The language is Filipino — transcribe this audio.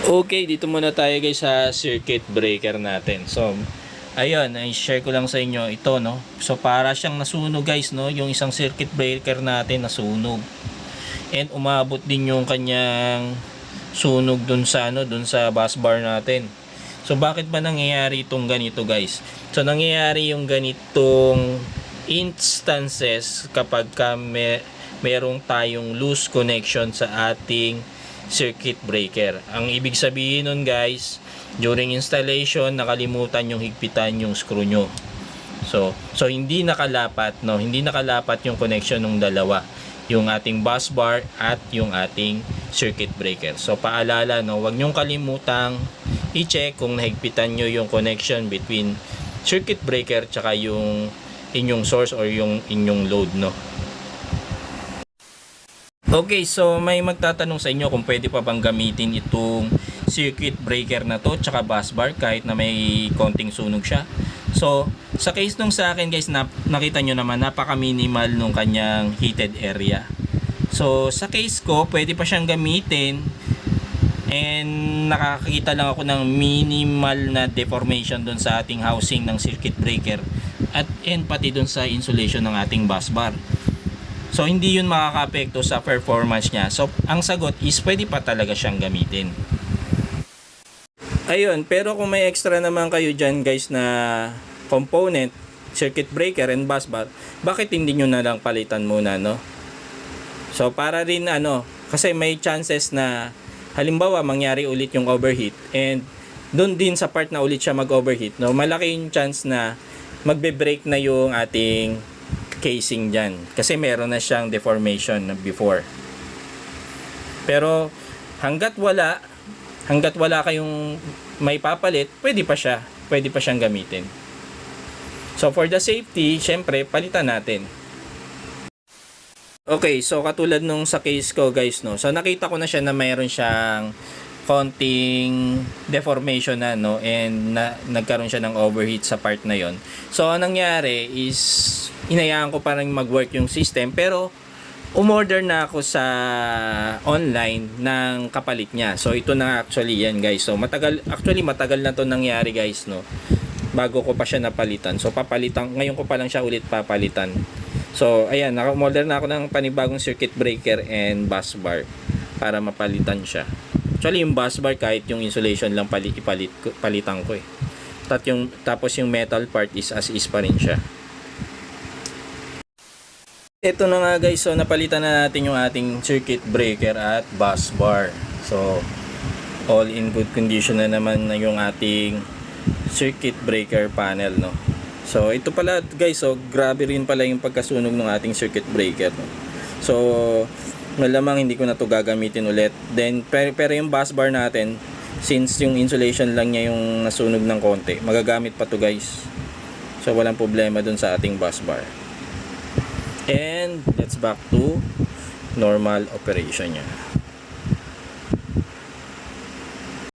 Okay, dito muna tayo guys sa circuit breaker natin. So, ayun, i-share ko lang sa inyo ito, no. So, para siyang nasunog guys, no, yung isang circuit breaker natin nasunog. And umabot din yung kanyang sunog dun sa dun sa bus bar natin. So, bakit ba nangyayari itong ganito guys? So, nangyayari yung ganitong instances kapag merong tayong loose connection sa ating circuit breaker. Ang ibig sabihin nun guys, during installation nakalimutan yung higpitan yung screw nyo. So hindi nakalapat, no, hindi nakalapat yung connection ng dalawa, yung ating bus bar at yung ating circuit breaker. So paalala, no, wag nyong kalimutang i-check kung nahigpitan nyo yung connection between circuit breaker tsaka yung inyong source or yung inyong load, no. Okay, so may magtatanong sa inyo kung pwede pa bang gamitin itong circuit breaker na to tsaka bus bar kahit na may konting sunog siya. So, sa case nung sa akin guys, nakita nyo naman napaka-minimal nung kanyang heated area. So, sa case ko, pwede pa siyang gamitin and nakakita lang ako ng minimal na deformation dun sa ating housing ng circuit breaker and pati dun sa insulation ng ating bus bar. So, hindi yun makaka-apekto sa performance niya. So, ang sagot is pwede pa talaga siyang gamitin. Ayun, pero kung may extra naman kayo dyan guys na component, circuit breaker and bus bar, bakit hindi nyo na lang palitan muna, no? So, para rin kasi may chances na halimbawa mangyari ulit yung overheat and doon din sa part na ulit siya mag-overheat, no? Malaki yung chance na magbe-break na yung ating casing dyan kasi meron na siyang deformation before. Pero hanggat wala kayong may papalit, pwede pa siyang gamitin. So for the safety, syempre palitan natin. Okay, so katulad nung sa case ko guys, no, so nakita ko na siya na mayroon siyang konting deformation na, no, and nagkaroon siya ng overheat sa part na yon. So anong nangyari is inayaan ko parang mag-work yung system, pero umorder na ako sa online ng kapalit niya. So ito na actually yan guys. So matagal na to nangyari guys, no, bago ko pa siya napalitan. So ngayon ko pa lang siya ulit papalitan. So ayan, naka-order na ako ng panibagong circuit breaker and bus bar para mapalitan siya. Actually yung bus bar kahit yung insulation lang palitan ko eh. Tapos yung metal part is as is pa rin siya. Ito na nga guys, so napalitan na natin yung ating circuit breaker at bus bar. So all in good condition na naman na yung ating circuit breaker panel, no. So ito pala guys, so grabe rin pala yung pagkasunog ng ating circuit breaker, no? So malamang hindi ko na to gagamitin ulit. Then pero yung bus bar natin, since yung insulation lang niya yung nasunog ng konti, magagamit pa to guys. So walang problema dun sa ating bus bar. And let's back to normal operation niya.